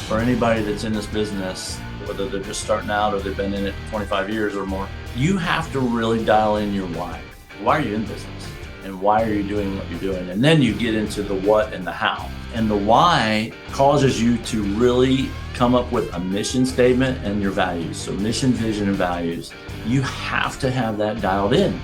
for anybody that's in this business, whether they're just starting out or they've been in it 25 years or more, you have to really dial in your why. Why are you in business? And why are you doing what you're doing? And then you get into the what and the how. And the why causes you to really come up with a mission statement and your values. So mission, vision, and values. You have to have that dialed in.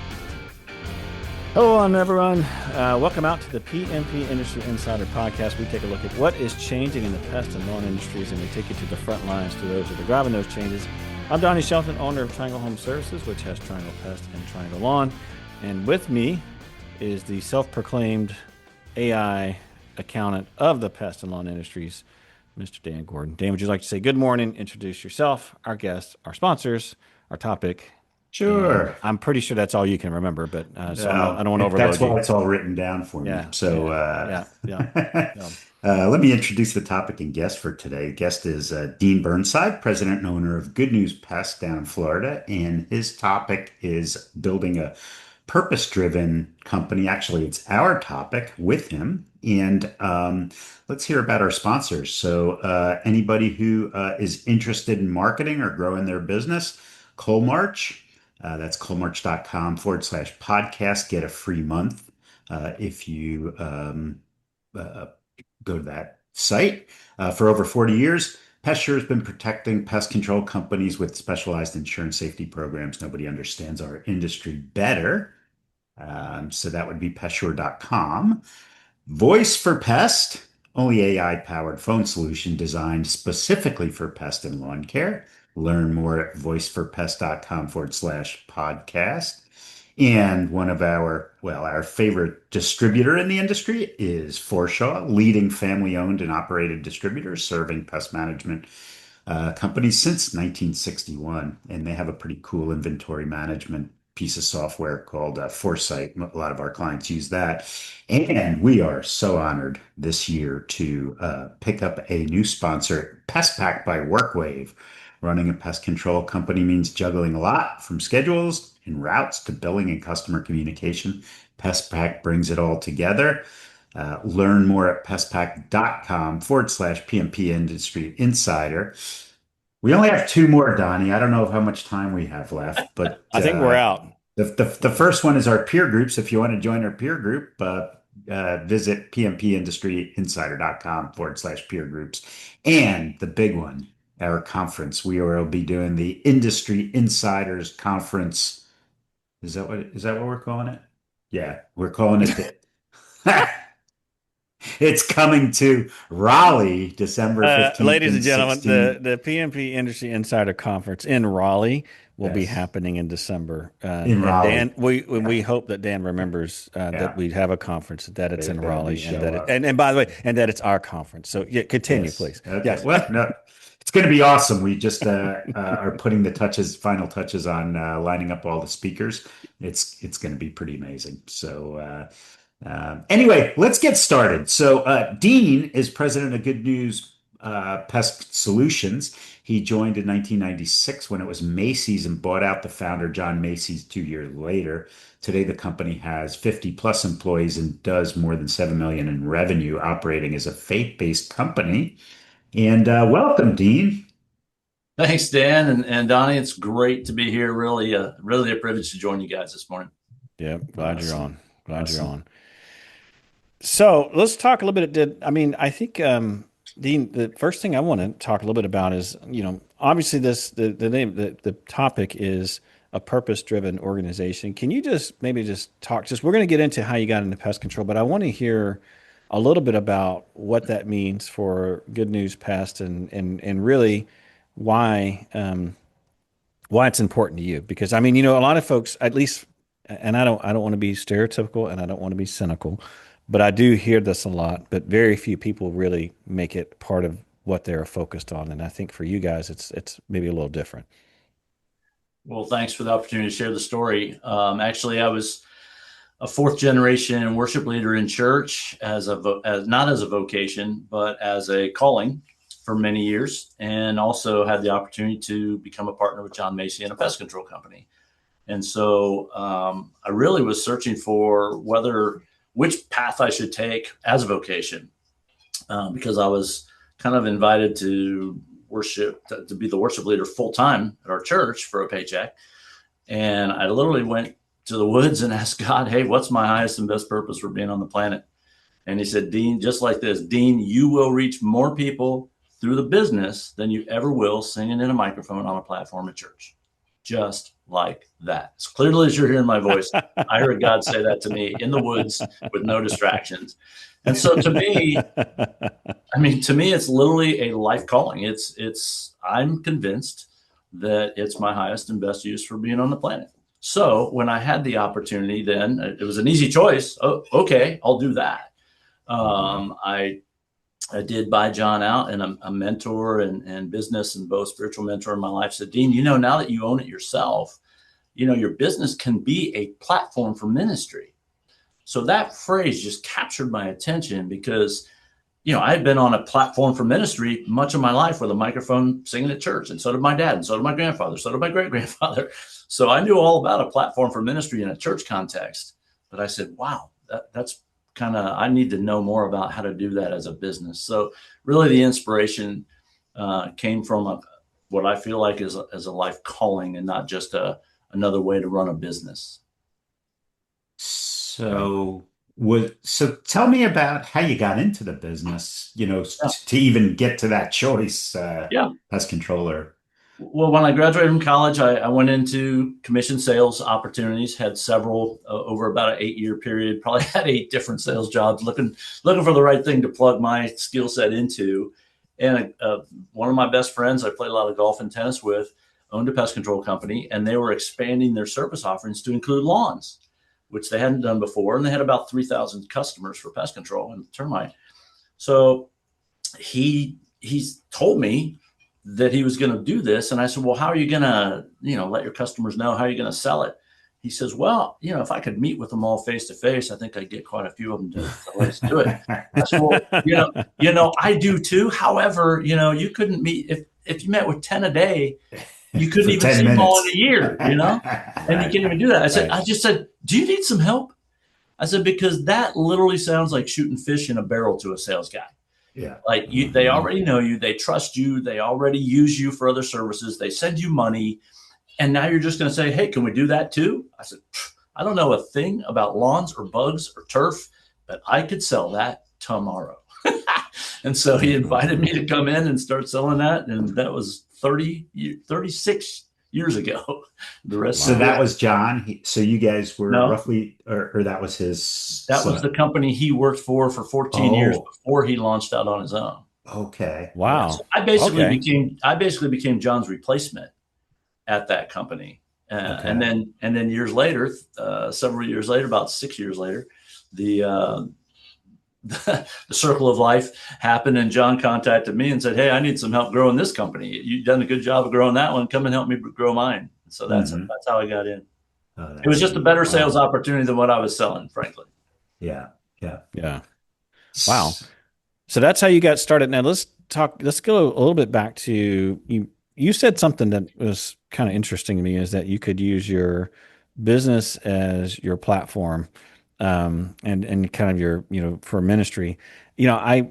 Hello, everyone. Welcome out to the PMP Industry Insider Podcast. We take a look at what is changing in the pest and lawn industries, and we take you to the front lines to those that are driving those changes. I'm Donnie Shelton, owner of Triangle Home Services, which has Triangle Pest and Triangle Lawn. And with me is the self-proclaimed AI accountant of the pest and lawn industries, Mr. Dan Gordon. Dan, would you like to say good morning, introduce yourself, our guests, our sponsors, our topic? Sure. And I'm pretty sure that's all you can remember, but so I don't want to overload That's why you. it's all written down for me. Let me introduce the topic and guest for today. The guest is Dean Burnside, president and owner of Good News Pest down in Florida. And his topic is building a purpose-driven company. Actually, it's our topic with him. And let's hear about our sponsors. So anybody who is interested in marketing or growing their business, Coalmarch. That's coalmarch.com/podcast. Get a free month if you go to that site. For over 40 years, PestSure has been protecting pest control companies with specialized insurance safety programs. Nobody understands our industry better. So that would be pestsure.com. Voice for Pest, only AI-powered phone solution designed specifically for pest and lawn care. Learn more at voiceforpest.com/podcast. And one of our favorite distributor in the industry is Forshaw, leading family-owned and operated distributor serving pest management companies since 1961. And they have a pretty cool inventory management piece of software called Foresight. A lot of our clients use that. And we are so honored this year to pick up a new sponsor, PestPack by WorkWave. Running a pest control company means juggling a lot, from schedules and routes to billing and customer communication. PestPack brings it all together. Learn more at pestpack.com/PMP Industry Insider. We only have two more, Donnie. I don't know how much time we have left, but I think we're out. The first one is our peer groups. If you want to join our peer group, visit pmpindustryinsider.com/peer groups. And the big one, our conference. We will be doing the Industry Insiders Conference. Is that what we're calling it? Yeah, we're calling it. It's coming to Raleigh, December 15th. Ladies and gentlemen, 16th. the PMP Industry Insider Conference in Raleigh will be happening in December. In Raleigh. Dan, we hope that Dan remembers that we have a conference, that it's in Raleigh, and by the way, and that it's our conference. So continue, please. Okay. Yes. Well, no. It's going to be awesome. We just are putting the final touches on lining up all the speakers. It's going to be pretty amazing. So anyway, let's get started. So Dean is president of Good News Pest Solutions. He joined in 1996 when it was Macy's and bought out the founder, John Macy's, 2 years later. Today, the company has 50 plus employees and does more than $7 million in revenue, operating as a faith-based company. And welcome, Dean. Thanks, Dan and Donnie. It's great to be here. Really a privilege to join you guys this morning. Yeah, glad you're on. You're on. So let's talk a little bit. I think, Dean, the first thing I want to talk a little bit about is, obviously the topic is a purpose-driven organization. Can you maybe talk, we're going to get into how you got into pest control, but I want to hear a little bit about what that means for Good News Pest and really why it's important to you. Because a lot of folks, at least, and I don't want to be stereotypical and I don't want to be cynical, but I do hear this a lot, but very few people really make it part of what they're focused on. And I think for you guys, it's maybe a little different. Well, thanks for the opportunity to share the story. Actually, I was a fourth generation worship leader in church as not as a vocation, but as a calling for many years, and also had the opportunity to become a partner with John Macy in a pest control company. And so I really was searching for which path I should take as a vocation, because I was kind of invited to worship, to be the worship leader full time at our church for a paycheck. And I literally went to the woods and asked God, hey, what's my highest and best purpose for being on the planet? And he said, Dean, just like this, Dean, you will reach more people through the business than you ever will singing in a microphone on a platform at church. Just like that. As clearly as you're hearing my voice, I heard God say that to me in the woods with no distractions. And so to me, it's literally a life calling. I'm convinced that it's my highest and best use for being on the planet. So when I had the opportunity, then it was an easy choice. Oh, okay, I'll do that. I did buy John out, and a mentor and business and both spiritual mentor in my life said, Dean, now that you own it yourself, your business can be a platform for ministry. So that phrase just captured my attention because, I had been on a platform for ministry much of my life with a microphone singing at church. And so did my dad, and so did my grandfather, so did my great-grandfather. So I knew all about a platform for ministry in a church context. But I said, wow, that's I need to know more about how to do that as a business. So really the inspiration came from what I feel like is a life calling and not just another way to run a business. So tell me about how you got into the business, to even get to that choice, pest controller. Well, when I graduated from college, I went into commission sales opportunities, had several over about an 8-year period, probably had 8 different sales jobs, looking for the right thing to plug my skill set into. And one of my best friends I played a lot of golf and tennis with owned a pest control company, and they were expanding their service offerings to include lawns, which they hadn't done before. And they had about 3,000 customers for pest control and termite. So he's told me that he was going to do this. And I said, well, how are you going to, let your customers know? How are you going to sell it? He says, well, if I could meet with them all face to face, I think I'd get quite a few of them to let's do it. I said, well, I do too. However, you couldn't meet if you met with 10 a day, you couldn't even see them all in a year, and you can't even do that. I just said, do you need some help? I said, because that literally sounds like shooting fish in a barrel to a sales guy. Yeah. Like they already know you, they trust you, they already use you for other services, they send you money, and now you're just going to say, hey, can we do that too? I said, I don't know a thing about lawns or bugs or turf, but I could sell that tomorrow. And so he invited me to come in and start selling that, and that was 36 years ago. The rest. So that was John. So you guys were No. roughly, or that was his. That was the company he worked for 14 years before he launched out on his own. Okay. Wow. So I basically became John's replacement at that company. And then years later, several years later, about 6 years later, the circle of life happened, and John contacted me and said, hey, I need some help growing this company. You've done a good job of growing that one. Come and help me grow mine. So that's how I got in. It was just a better sales opportunity than what I was selling, frankly. Yeah. Wow. So that's how you got started. Now let's go a little bit back to you said something that was kind of interesting to me, is that you could use your business as your platform, and kind of your, for ministry. I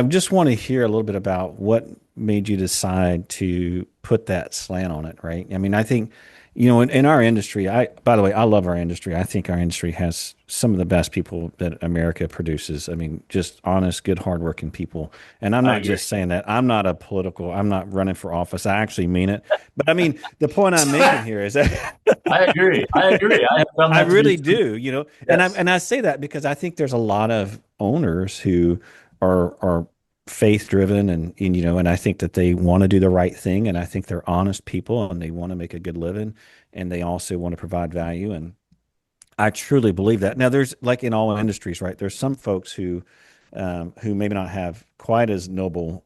just want to hear a little bit about what made you decide to put that slant on it, right? I think, in our industry, by the way, I love our industry. I think our industry has some of the best people that America produces. Just honest, good, hardworking people. And I'm not just saying that. I'm not running for office. I actually mean it. But the point I'm making here is that I agree. I really do, Yes. and I say that because I think there's a lot of owners who are faith driven, and I think that they want to do the right thing, and I think they're honest people, and they want to make a good living, and they also want to provide value, and I truly believe that. Now, there's, like in all industries, right? There's some folks who maybe not have quite as noble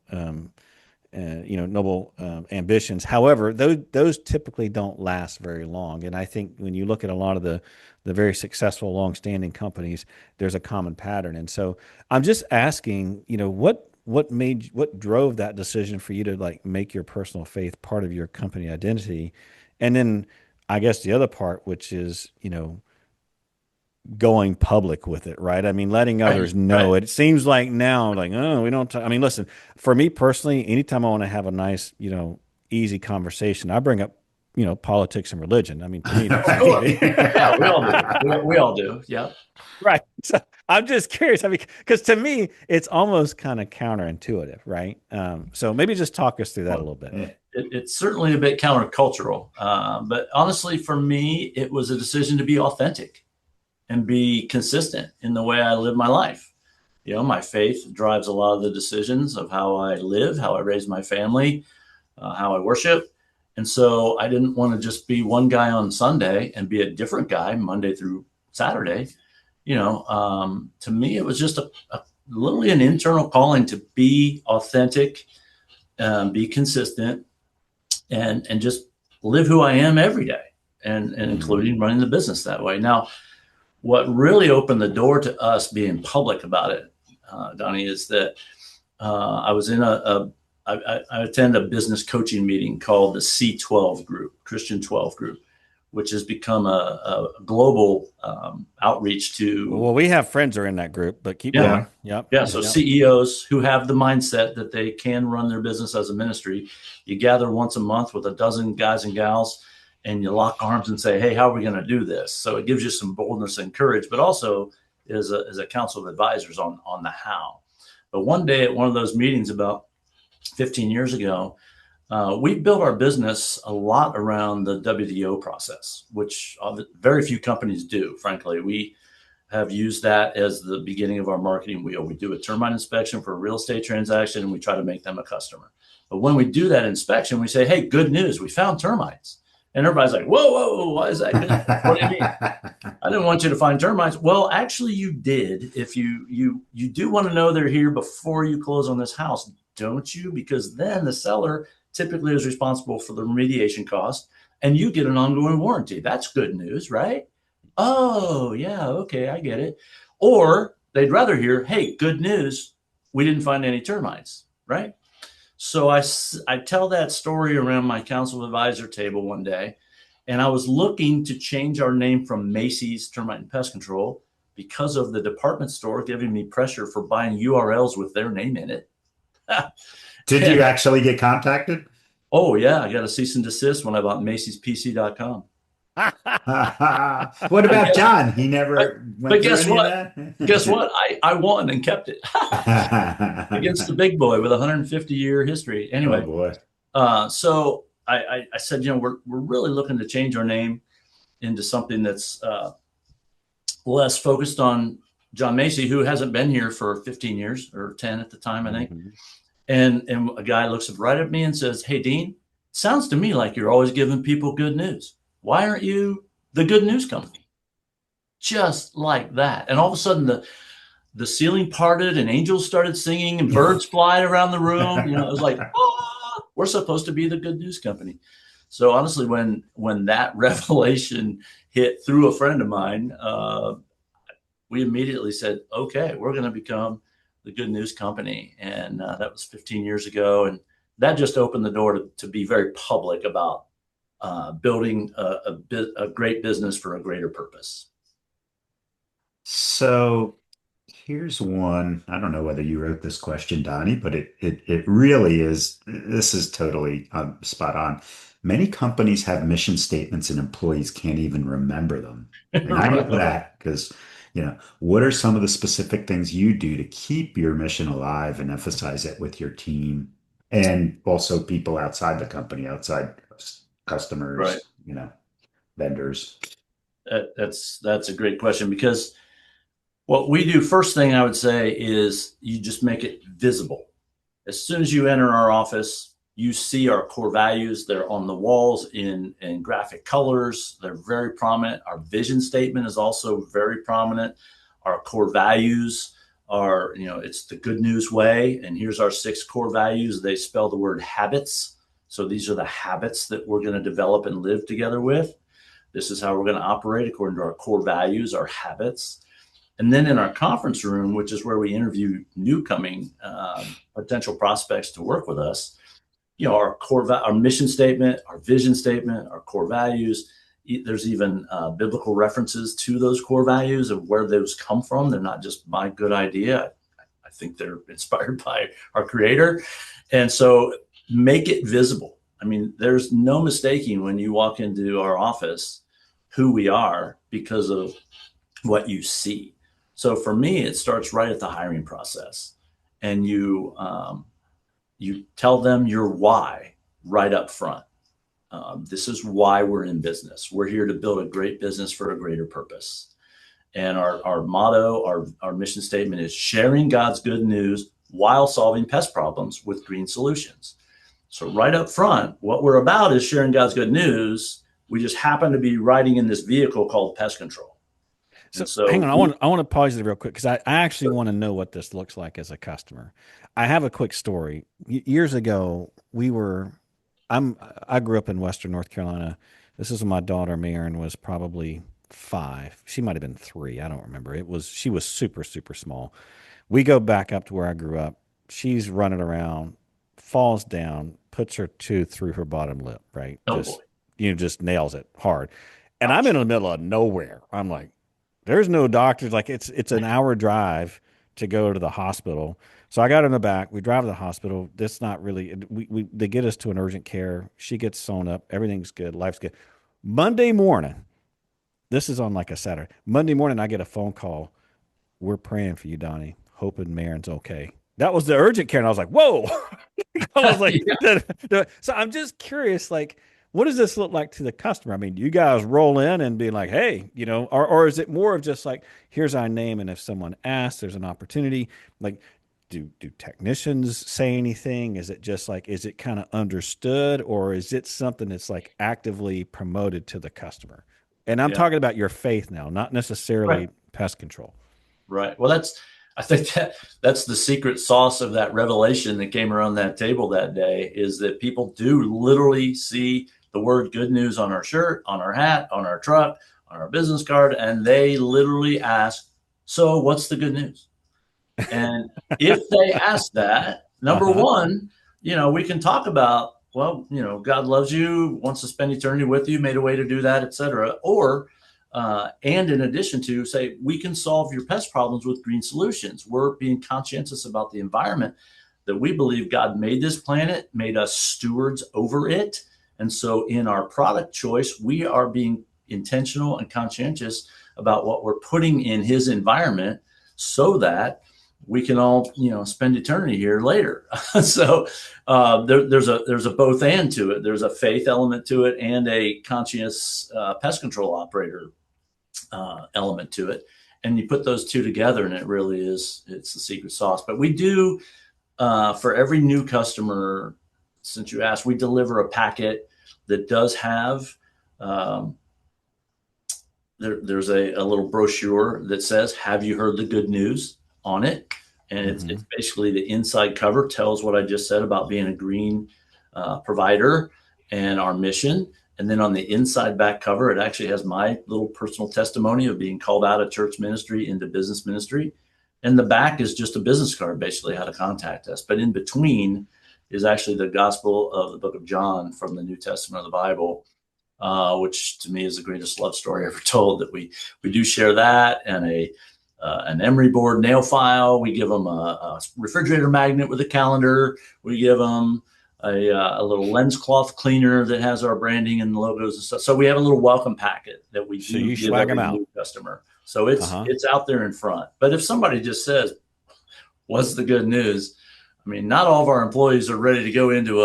ambitions. However, those typically don't last very long. And I think when you look at a lot of the very successful, long-standing companies, there's a common pattern. And so I'm just asking, what drove that decision for you to make your personal faith part of your company identity? And then I guess the other part, which is, going public with it, right? I mean, letting Right, others know right. it. It seems like now, like, oh, we don't. I mean, listen, for me personally, anytime I want to have a nice, easy conversation, I bring up, politics and religion. I mean, to me, that Of seems to course. be Yeah, we all do. We all do. Yeah. right. So I'm just curious. I mean, because to me, it's almost kind of counterintuitive, right? So maybe just talk us through that a little bit. It's certainly a bit countercultural. But honestly, for me, it was a decision to be authentic and be consistent in the way I live my life. My faith drives a lot of the decisions of how I live, how I raise my family, how I worship. And so I didn't want to just be one guy on Sunday and be a different guy Monday through Saturday. To me, it was just literally an internal calling to be authentic, be consistent, and just live who I am every day, and including running the business that way. Now, what really opened the door to us being public about it, Donnie, is that I was in I attend a business coaching meeting called the C12 group, Christian 12 group, which has become a global outreach to. Well, we have friends who are in that group, but keep going. Yep. Yeah. So CEOs who have the mindset that they can run their business as a ministry, you gather once a month with a dozen guys and gals, and you lock arms and say, "Hey, how are we going to do this?" So it gives you some boldness and courage, but also is a council of advisors on the how. But one day at one of those meetings about 15 years ago, we built our business a lot around the WDO process, which very few companies do. Frankly, we have used that as the beginning of our marketing wheel. We do a termite inspection for a real estate transaction, and we try to make them a customer. But when we do that inspection, we say, "Hey, good news, we found termites." And everybody's like, "Whoa, whoa, why is that good? What do you mean? I didn't want you to find termites." Well, actually, you did. If you do want to know they're here before you close on this house, don't you? Because then the seller typically is responsible for the remediation cost, and you get an ongoing warranty. That's good news, right? Oh, yeah, okay, I get it. Or they'd rather hear, "Hey, good news, we didn't find any termites," right? So I tell that story around my council advisor table one day, and I was looking to change our name from Macy's Termite and Pest Control because of the department store giving me pressure for buying URLs with their name in it. Did you actually get contacted? Oh, yeah, I got a cease and desist when I bought Macy'sPC.com. What about John? He never went But through guess any what? of that? Guess what? I won and kept it against the big boy with a 150-year history. Oh Anyway, boy. so I said, we're really looking to change our name into something that's less focused on John Macy, who hasn't been here for 15 years or 10 at the time, I think. And a guy looks right at me and says, "Hey, Dean, sounds to me like you're always giving people good news. Why aren't you the good news company?" Just like that. And all of a sudden the ceiling parted and angels started singing and birds flying around the room. It was like, "Oh, we're supposed to be the good news company." So honestly, when that revelation hit through a friend of mine, we immediately said, "Okay, we're going to become the Good News Company." And that was 15 years ago. And that just opened the door to be very public about building a great business for a greater purpose. So here's one. I don't know whether you wrote this question, Donnie, but it really is. This is totally spot on. Many companies have mission statements and employees can't even remember them. And I know that because, what are some of the specific things you do to keep your mission alive and emphasize it with your team and also people outside the company, outside customers, Right. Vendors? That's a great question, because what we do, first thing I would say, is you just make it visible. As soon as you enter our office, you see our core values. They're on the walls in graphic colors. They're very prominent. Our vision statement is also very prominent. Our core values are, it's the good news way. And here's our 6 core values. They spell the word habits. So these are the habits that we're going to develop and live together with. This is how we're going to operate according to our core values, our habits. And then in our conference room, which is where we interview new coming potential prospects to work with us, our mission statement, our vision statement, our core values, there's even biblical references to those core values of where those come from. They're not just my good idea. I think they're inspired by our creator. And so make it visible. I mean, there's no mistaking when you walk into our office who we are because of what you see. So for me, it starts right at the hiring process, and you tell them your why right up front. This is why we're in business. We're here to build a great business for a greater purpose. And our motto, our mission statement is sharing God's good news while solving pest problems with green solutions. So right up front, what we're about is sharing God's good news. We just happen to be riding in this vehicle called pest control. So hang on, I want to pause you real quick because I actually want to know what this looks like as a customer. I have a quick story. Years ago, I grew up in Western North Carolina. This is when my daughter Marin was probably 5. She might have been 3. I don't remember. She was super, super small. We go back up to where I grew up. She's running around, falls down, puts her tooth through her bottom lip, right? Oh Just boy. just nails it hard. And I'm in the middle of nowhere. I'm like, there's no doctors. Like it's an hour drive to go to the hospital. So I got her in the back. We drive to the hospital. That's not really. They get us to an urgent care. She gets sewn up. Everything's good. Life's good. Monday morning. This is on like a Saturday. Monday morning, I get a phone call. We're praying for you, Donnie. Hoping Marin's okay. That was the urgent care, and I was like, "Whoa!" I was like, so I'm just curious, like, what does this look like to the customer? I mean, do you guys roll in and be like, hey, or is it more of just like, here's our name, and if someone asks, there's an opportunity. Like, do technicians say anything? Is it just like, is it kind of understood, or is it something that's like actively promoted to the customer? And I'm Yeah. talking about your faith now, not necessarily Right. pest control. Right. Well, I think that's the secret sauce of that revelation that came around that table that day, is that people do literally see the word good news on our shirt, on our hat, on our truck, on our business card, and they literally ask, so what's the good news? And if they ask that, number Uh-huh. one, we can talk about, well, God loves you, wants to spend eternity with you, made a way to do that, etc. Or, and in addition to say, we can solve your pest problems with green solutions. We're being conscientious about the environment, that we believe God made this planet, made us stewards over it. And so in our product choice, we are being intentional and conscientious about what we're putting in his environment so that we can all spend eternity here later. So there's a both and to it. There's a faith element to it and a conscious pest control operator element to it. And you put those two together, and it's the secret sauce. But we do, for every new customer, since you asked, we deliver a packet that does have there's a little brochure that says, have you heard the good news, on it. And it's basically the inside cover tells what I just said about being a green provider and our mission. And then on the inside back cover, it actually has my little personal testimony of being called out of church ministry into business ministry. And the back is just a business card, basically how to contact us. But in between is actually the gospel of the book of John from the New Testament of the Bible, which to me is the greatest love story ever told. That we do share that, and an emery board nail file. We give them a refrigerator magnet with a calendar. We give them a little lens cloth cleaner that has our branding and logos and stuff. So we have a little welcome packet that we So do you give swag every them out. new customer. So it's out there in front. But if somebody just says, "What's the good news?" I mean, not all of our employees are ready to go into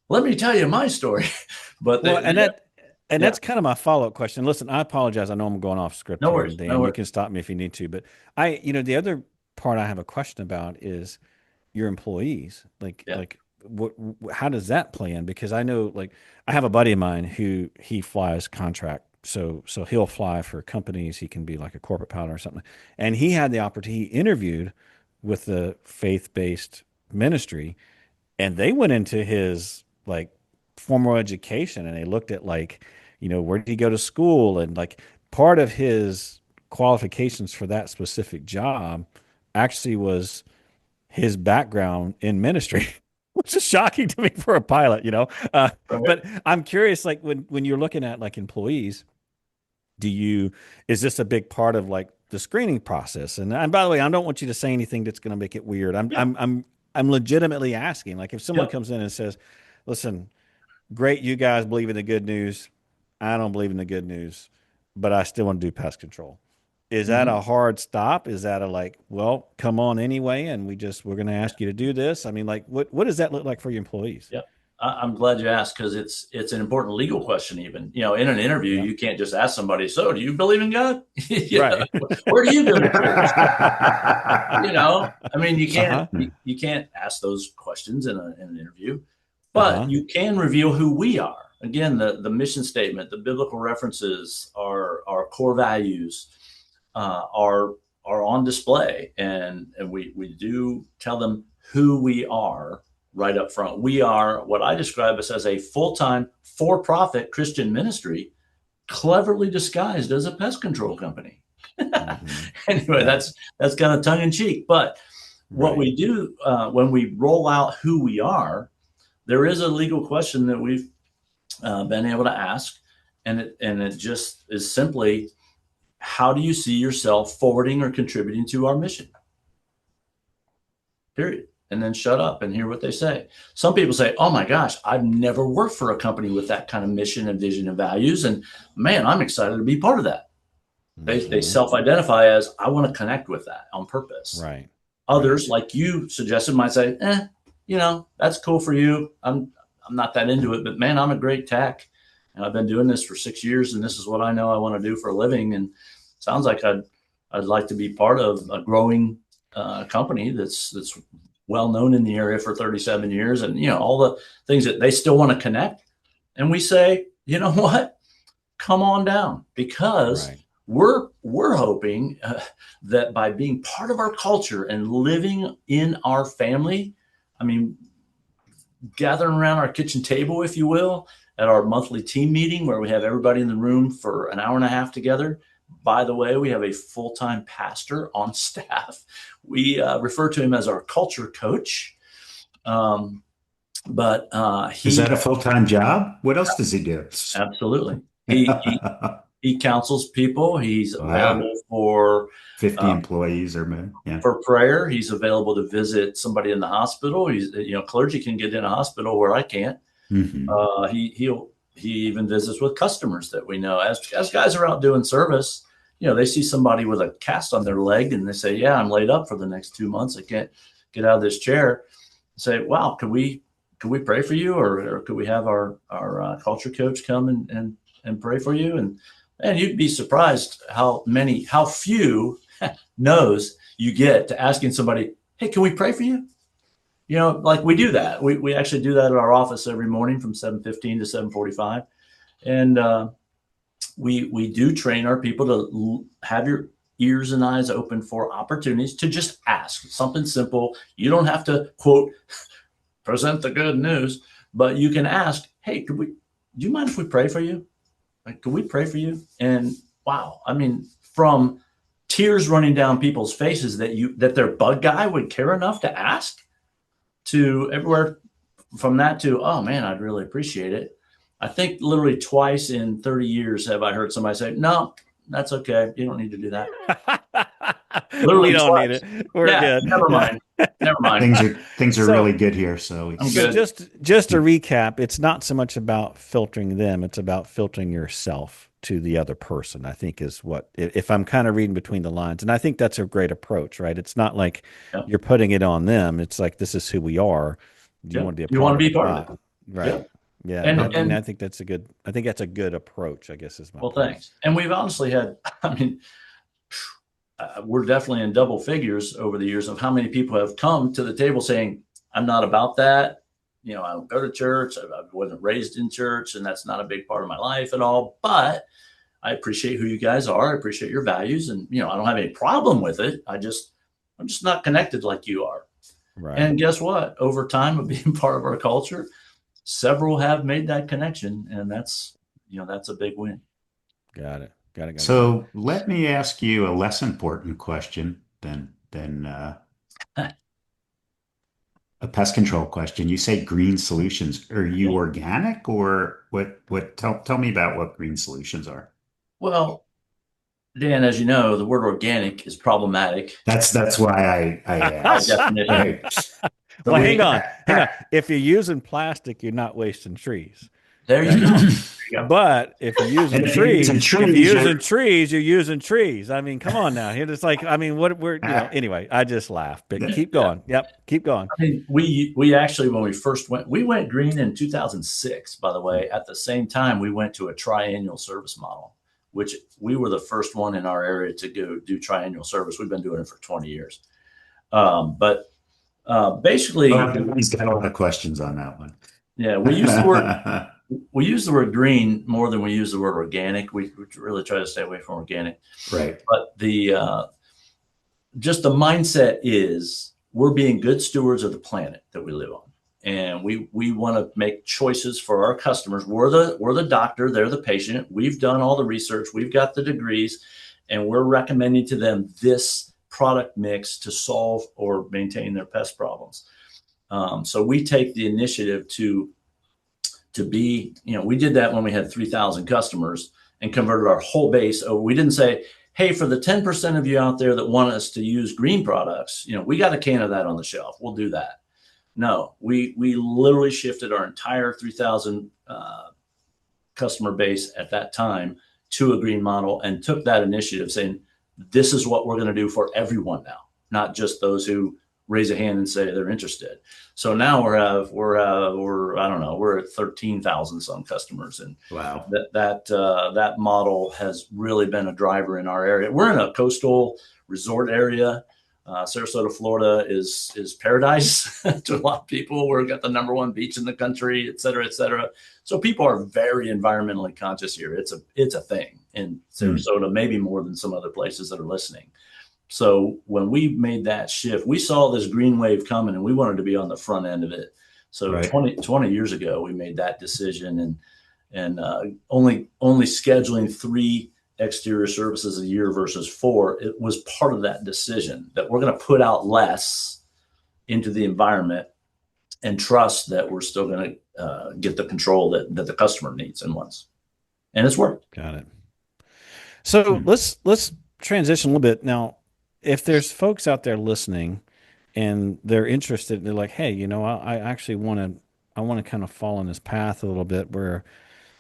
let me tell you my story. But Well, and yeah, that's kind of my follow-up question. Listen, I apologize. I know I'm going off script no here, worries, and no Dan, you worries. can stop me if you need to. But the other part I have a question about is your employees. Yeah, How does that play in? Because I know, like, I have a buddy of mine who he flies contract. So he'll fly for companies. He can be like a corporate pilot or something. And he had the opportunity, he interviewed with the faith-based ministry, and they went into his like formal education, and they looked at, like, where did he go to school, and like part of his qualifications for that specific job actually was his background in ministry. which is shocking to me for a pilot, you know. Right. But I'm curious, like when you're looking at like employees, do you is this a big part of like the screening process? And by the way, I don't want you to say anything that's going to make it weird. Yeah. I'm legitimately asking. Like if someone Yep. comes in and says, "Listen, great, you guys believe in the good news. I don't believe in the good news, but I still want to do pest control." Is that Mhm. a hard stop? Is that a like, well, come on anyway, and we're going to ask you to do this? I mean, like, what does that look like for your employees? Yep. I'm glad you asked because it's an important legal question. Even in an interview, Yeah, you can't just ask somebody, "So, do you believe in God?" right. Where do you go to church? I mean, you Uh can't huh. you can't ask those questions in an interview, Uh but huh. you can reveal who we are. Again, the mission statement, the biblical references, our core values, are on display, and we do tell them who we are right up front. We are what I describe us as a full-time, for-profit Christian ministry, cleverly disguised as a pest control company. Mm-hmm. Anyway, Right. that's kind of tongue in cheek, but what Right. we do when we roll out who we are, there is a legal question that we've been able to ask, and it just is simply, how do you see yourself forwarding or contributing to our mission? Period. And then shut up and hear what they say. Some people say, "Oh my gosh, I've never worked for a company with that kind of mission and vision and values, and man, I'm excited to be part of that." They Mm-hmm. self-identify as, "I want to connect with that on purpose." Right. Right. Others, like you suggested, might say, that's cool for you. I'm not that into it, but man, I'm a great tech, and I've been doing this for 6 years, and this is what I know I want to do for a living. And sounds like I'd like to be part of a growing company that's well known in the area for 37 years, and all the things that they still want to connect. And we say, you know what? Come on down, because Right. we're hoping that by being part of our culture and living in our family, I mean, gathering around our kitchen table, if you will, at our monthly team meeting where we have everybody in the room for an hour and a half together. By the way, we have a full-time pastor on staff. We refer to him as our culture coach. Um, but Is he that a full-time job? What else does he do? absolutely he counsels people. He's Wow. available for 50 uh, employees or more. Yeah. prayer. He's available to visit somebody in the hospital. He's clergy can get in a hospital where I can't. Hmm. He even visits with customers that we know. As guys are out doing service, they see somebody with a cast on their leg and they say, "Yeah, I'm laid up for the next 2 months. I can't get out of this chair." Say, "Wow, could we pray for you, or could we have our culture coach come and pray for you?" And you'd be surprised how few no's you get to asking somebody, "Hey, can we pray for you?" Like we do that. We actually do that at our office every morning from 7:15 to 7:45, and we do train our people to have your ears and eyes open for opportunities to just ask something simple. You don't have to quote present the good news, but you can ask, "Hey, do you mind if we pray for you? Like, could we pray for you?" And wow, I mean, from tears running down people's faces that their bug guy would care enough to ask, to everywhere from that to, "Oh man, I'd really appreciate it." I think literally twice in 30 years have I heard somebody say, "No, that's okay. You don't need to do that." We Literally don't need twice. it. We're Yeah, good. never Yeah. mind. Never mind. Things are So really good here. So I'm so good. just to recap, it's not so much about filtering them, it's about filtering yourself to the other person, I think is what if I'm kind of reading between the lines. And I think that's a great approach, right? It's not like Yep. you're putting it on them. It's like this is who we are. Do you want Yep. to be a You want part to of be it or part of it. not? Right. Yep. Yeah. And And I and think that's a good approach, I guess is my well, point. thanks. And we've honestly had, I mean, we're definitely in double figures over the years of how many people have come to the table saying, "I'm not about that. I don't go to church. I wasn't raised in church, and that's not a big part of my life at all. But I appreciate who you guys are. I appreciate your values, and I don't have any problem with it. I'm just not connected like you are." Right. And guess what? Over time of being part of our culture, several have made that connection, and that's a big win. Got it. Got it. Got it. Got it. so let me ask you a less important question than a pest control question. You say Green Solutions. Are you Yeah. organic organic or what? Tell me about what Green Solutions are. Well, Dan, as you know, the word organic is problematic That's why I by asked. definition. Right. So Well, hang on. If you're using plastic, you're not wasting trees, There you right? go. There you go. But if you're using and if you're using trees, you're trees, you're using trees. I mean, come on now. It's like, I mean, what we're, anyway, I just laugh, but keep Yeah. going. Yep. Keep going. I mean, we actually, when we went green in 2006, by the way. At the same time, we went to a triennial service model, which we were the first one in our area to go do triennial service. We've been doing it for 20 years. But basically, Oh, he's got a lot of questions on that one. yeah, we use the word green more than we use the word organic. We really try to stay away from organic. Right. But the just the mindset is we're being good stewards of the planet that we live on, and we want to make choices for our customers. We're the doctor, they're the patient. We've done all the research, we've got the degrees, and we're recommending to them this product mix to solve or maintain their pest problems. So we take the initiative to be, we did that when we had 3,000 customers and converted our whole base. We didn't say, hey, for the 10% of you out there that want us to use green products, we got a can of that on the shelf. We'll do that. No, we literally shifted our entire 3,000 customer base at that time to a green model and took that initiative saying, this is what we're going to do for everyone now, not just those who raise a hand and say they're interested. So now we're I don't know, we're at 13,000 some customers, and Wow. that model has really been a driver in our area. We're in a coastal resort area. Sarasota, Florida is paradise to a lot of people. We've got the #1 beach in the country, et cetera, et cetera. So people are very environmentally conscious here. It's a thing in Sarasota, maybe more than some other places that are listening. So when we made that shift, we saw this green wave coming and we wanted to be on the front end of it. So Right. 20 years ago, we made that decision, and only scheduling 3 exterior services a year versus 4, it was part of that decision that we're going to put out less into the environment and trust that we're still going to get the control that the customer needs and wants. And it's worked. Got it. So let's transition a little bit now. If there's folks out there listening and they're interested, they're like, hey, I actually want to kind of fall on this path a little bit where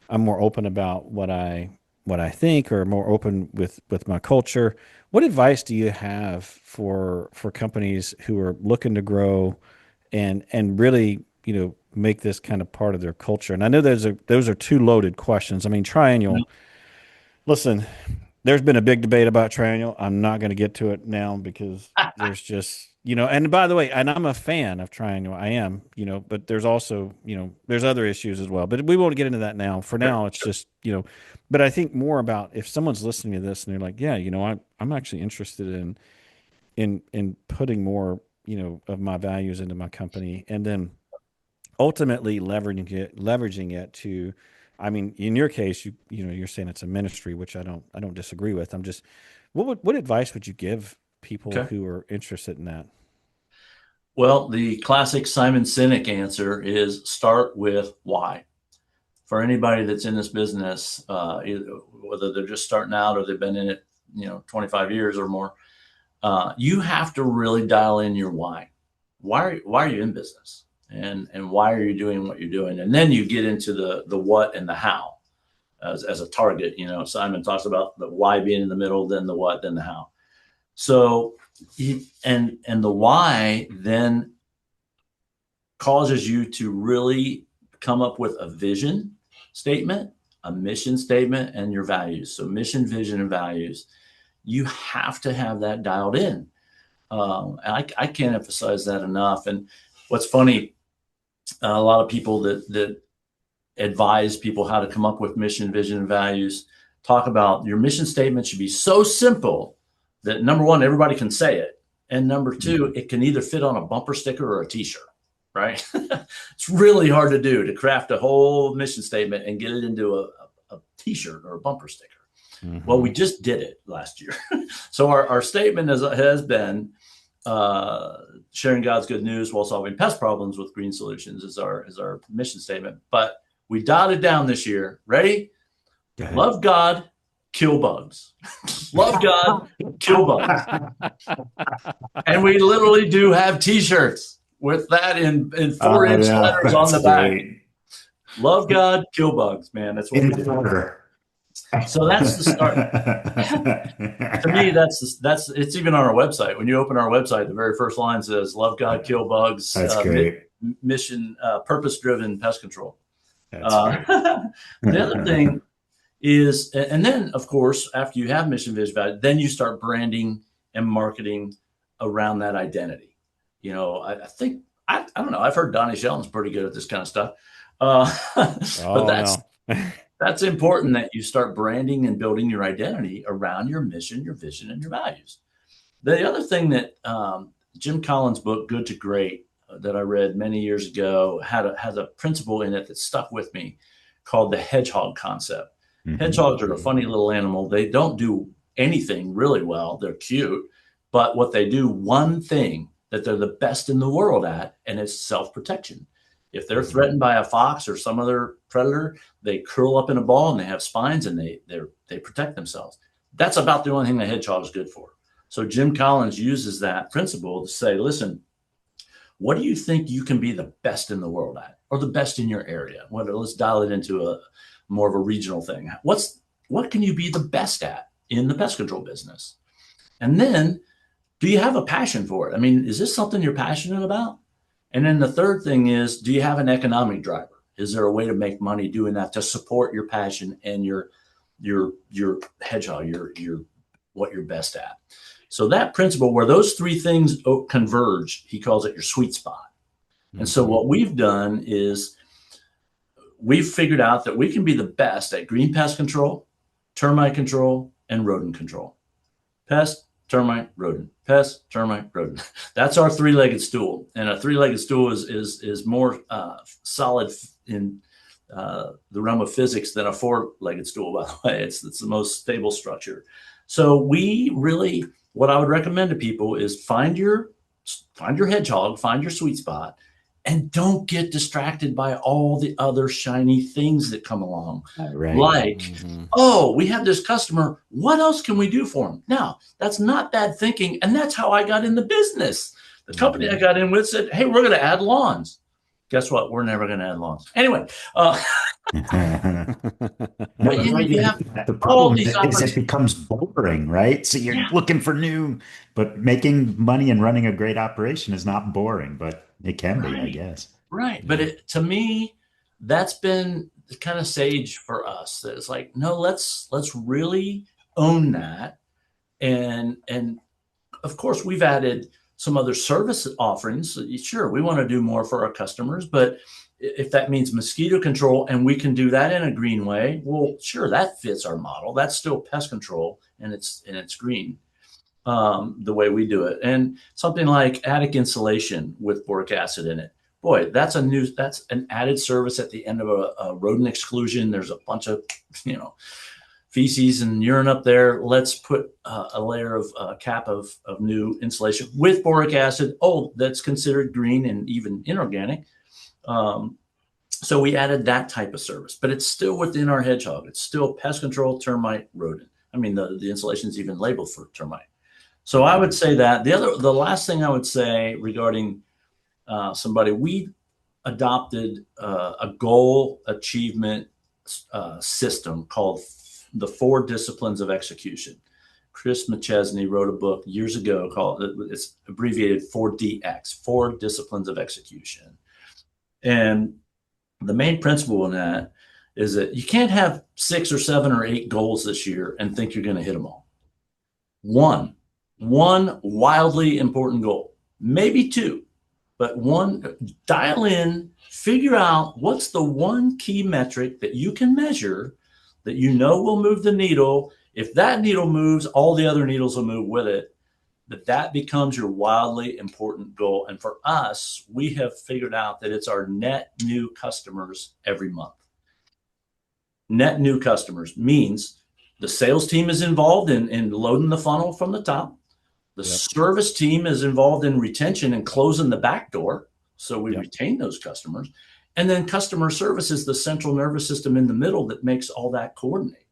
I'm more open about what I think, or more open with my culture. What advice do you have for companies who are looking to grow and really, make this kind of part of their culture? And I know those are 2 loaded questions. I mean, triennial, listen, there's been a big debate about triennial. I'm not going to get to it now because there's just, and by the way, and I'm a fan of triennial. I am, but there's also, there's other issues as well, but we won't get into that now. For now, it's just, but I think more about if someone's listening to this and they're like, yeah, I'm actually interested in putting more, of my values into my company, and then ultimately leveraging it to, I mean, in your case, you're saying it's a ministry, which I don't disagree with. I'm just, what advice would you give people who are interested in that? Well, the classic Simon Sinek answer is start with why. For anybody that's in this business, whether they're just starting out or they've been in it, 25 years or more, you have to really dial in your why. Why are you in business? And why are you doing what you're doing? And then you get into the what and the how as a target. Simon talks about the why being in the middle, then the what, then the how. So and the why then causes you to really come up with a vision statement, a mission statement, and your values. So mission, vision, and values. You have to have that dialed in. I can't emphasize that enough. And what's funny, a lot of people that advise people how to come up with mission, vision, and values talk about your mission statement should be so simple that #1, everybody can say it. And #2, it can either fit on a bumper sticker or a t-shirt, right? It's really hard to do, to craft a whole mission statement and get it into a t-shirt or a bumper sticker. Mm-hmm. Well, we just did it last year. So our statement has been, sharing God's good news while solving pest problems with green solutions is our mission statement. But we dialed it down this year. Ready? Love God, kill bugs. Love God, kill bugs. And we literally do have T-shirts with that in 4-inch letters on the back. Great. Love God, kill bugs, man. That's what we do. So that's the start. To me, that's it's even on our website. When you open our website, the very first line says "Love God, kill bugs." That's great. Mission, purpose-driven pest control. That's The other thing is, and then of course, after you have mission, vision, value, then you start branding and marketing around that identity. You know, I think I don't know. I've heard Donnie Shelton's pretty good at this kind of stuff, but that's important that you start branding and building your identity around your mission, your vision, and your values. The other thing that Jim Collins' book, Good to Great, that I read many years ago, has a principle in it that stuck with me called the hedgehog concept. Mm-hmm. Hedgehogs are a funny little animal. They don't do anything really well. They're cute, but what they do, one thing that they're the best in the world at, and it's self-protection. If they're threatened by a fox or some other predator, they curl up in a ball and they have spines and they protect themselves. That's about the only thing the hedgehog is good for. So Jim Collins uses that principle to say, listen, what do you think you can be the best in the world at, or the best in your area? Let's dial it into a more of a regional thing. What can you be the best at in the pest control business? And then, do you have a passion for it? I mean, is this something you're passionate about? And then the third thing is, do you have an economic driver? Is there a way to make money doing that to support your passion and your hedgehog, your what you're best at? So that principle, where those three things converge, he calls it your sweet spot. Mm-hmm. And so what we've done is we've figured out that we can be the best at green pest control, termite control, and rodent control. Pest, termite, rodent. Pest, termite, rodent. That's our three-legged stool. And a three-legged stool is more solid in the realm of physics than a four-legged stool, by the way. It's the most stable structure. So we really, what I would recommend to people is find your hedgehog, find your sweet spot, and don't get distracted by all the other shiny things that come along. Right. Like, oh, we have this customer. What else can we do for them? Now, that's not bad thinking. And that's how I got in the business. The company I got in with said, hey, we're going to add lawns. Guess what? We're never going to add lawns. Anyway. But you have the problem is it becomes boring, right? So you're looking for new, but making money and running a great operation is not boring, but it can be, I guess. Right. But to me, that's been kind of sage for us. It's like, no, let's really own that. And of course, we've added some other service offerings. Sure, we want to do more for our customers, but if that means mosquito control and we can do that in a green way, well, sure, that fits our model. That's still pest control, and it's green the way we do it. And something like attic insulation with boric acid in it. Boy, that's an added service at the end of a rodent exclusion. There's a bunch of, feces and urine up there. Let's put a layer of cap of new insulation with boric acid. Oh, that's considered green and even inorganic. So we added that type of service, but it's still within our hedgehog. It's still pest control, termite, rodent. I mean, the insulation is even labeled for termite. So I would say that the last thing I would say regarding somebody, we adopted a goal achievement system called the 4 Disciplines of Execution. Chris McChesney wrote a book years ago called, it's abbreviated 4DX, 4 Disciplines of Execution. And the main principle in that is that you can't have 6 or 7 or 8 goals this year and think you're going to hit them all. One wildly important goal, maybe 2, but one, dial in, figure out what's the one key metric that you can measure that will move the needle. If that needle moves, all the other needles will move with it. That becomes your wildly important goal. And for us, we have figured out that it's our net new customers every month. Net new customers means the sales team is involved in loading the funnel from the top. The service team is involved in retention and closing the back door, so we retain those customers. And then customer service is the central nervous system in the middle that makes all that coordinate.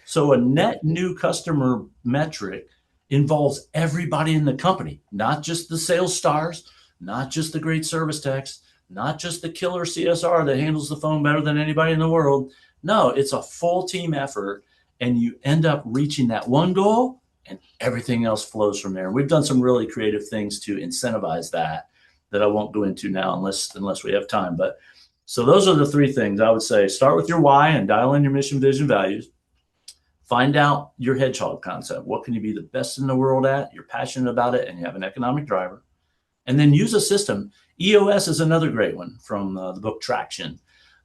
So a net new customer metric involves everybody in the company, not just the sales stars, not just the great service techs, not just the killer CSR that handles the phone better than anybody in the world. No, it's a full team effort, and you end up reaching that one goal, and everything else flows from there. We've done some really creative things to incentivize that I won't go into now unless we have time. But so those are the three things I would say. Start with your why and dial in your mission, vision, values. Find out your hedgehog concept. What can you be the best in the world at? You're passionate about it and you have an economic driver. And then use a system. EOS is another great one from the book Traction.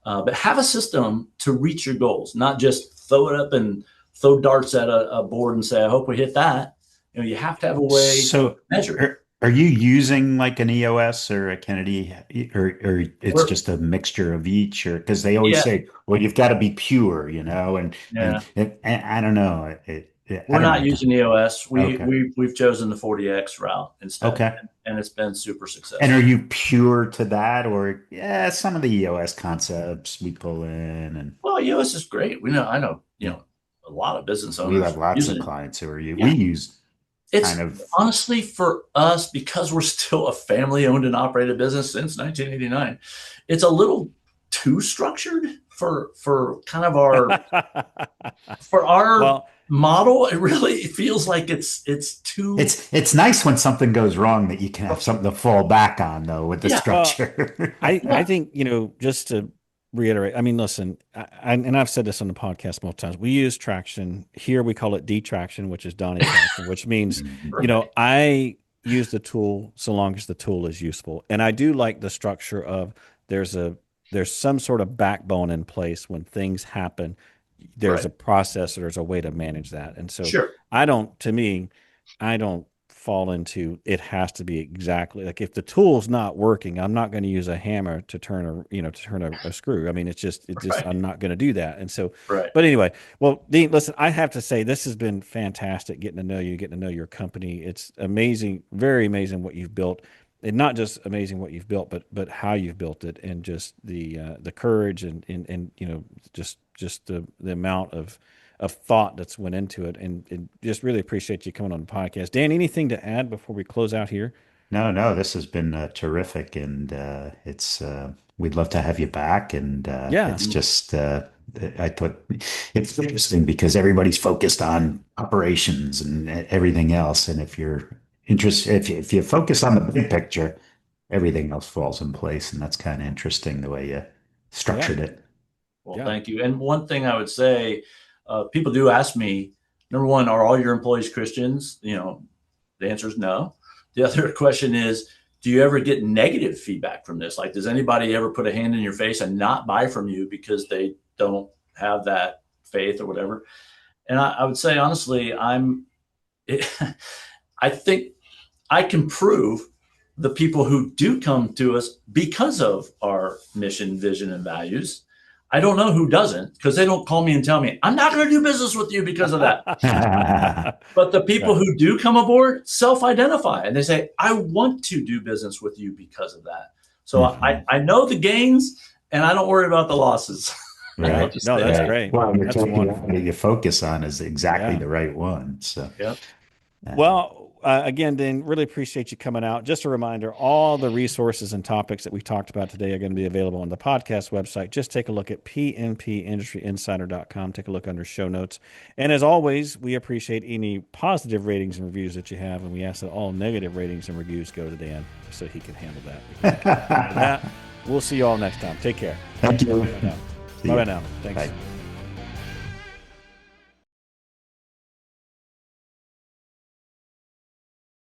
But have a system to reach your goals, not just throw it up and throw darts at a board and say, I hope we hit that. You have to have a way to measure it. Are you using like an EOS or a Kennedy, or it's just a mixture of each? Or because they always say, well, you've got to be pure, and I don't know. We're not using EOS. We've chosen the 40X route instead. Okay. And it's been super successful. And are you pure to that, or some of the EOS concepts we pull in? And well, EOS is great. I know a lot of business owners. We have lots of clients who are we use. It's honestly, for us, because we're still a family-owned and operated business since 1989, it's a little too structured for kind of our model. It really feels like it's too. It's nice when something goes wrong that you can have something to fall back on, though, with the structure. I think just to reiterate, I mean, listen, and I've said this on the podcast multiple times. We use Traction here. We call it detraction, which is Donnie traction, which means, I use the tool so long as the tool is useful. And I do like the structure of there's some sort of backbone in place when things happen. There's a process, or there's a way to manage that. And so I don't fall into it has to be exactly like, if the tool's not working, I'm not going to use a hammer to turn a screw. I mean, it's just I'm not going to do that. And so, but anyway, well, Dean, listen, I have to say this has been fantastic getting to know you, getting to know your company. It's amazing, very amazing what you've built, and not just amazing what you've built, but how you've built it, and just the courage and just the amount of thought that's went into it, and just really appreciate you coming on the podcast. Dan, anything to add before we close out here? No, this has been terrific, and it's we'd love to have you back. And it's just I thought it's interesting because everybody's focused on operations and everything else, and if you're interested, if you focus on the big picture, everything else falls in place, and that's kind of interesting the way you structured it. Well, thank you. And one thing I would say. People do ask me, number one, are all your employees Christians? The answer is no. The other question is, do you ever get negative feedback from this? Like, does anybody ever put a hand in your face and not buy from you because they don't have that faith or whatever? And I would say, honestly, I think I can prove the people who do come to us because of our mission, vision, and values. I don't know who doesn't, because they don't call me and tell me, I'm not going to do business with you because of that. But the people who do come aboard self-identify, and they say, I want to do business with you because of that. So I know the gains, and I don't worry about the losses. Right. No, that's great. Well, you focus on is exactly the right one. So, well, again, Dan, really appreciate you coming out. Just a reminder, all the resources and topics that we talked about today are going to be available on the podcast website. Just take a look at pnpindustryinsider.com. Take a look under show notes. And as always, we appreciate any positive ratings and reviews that you have, and we ask that all negative ratings and reviews go to Dan so he can handle that. We'll see you all next time. Take care. Thank you. Bye now. Thanks. Bye.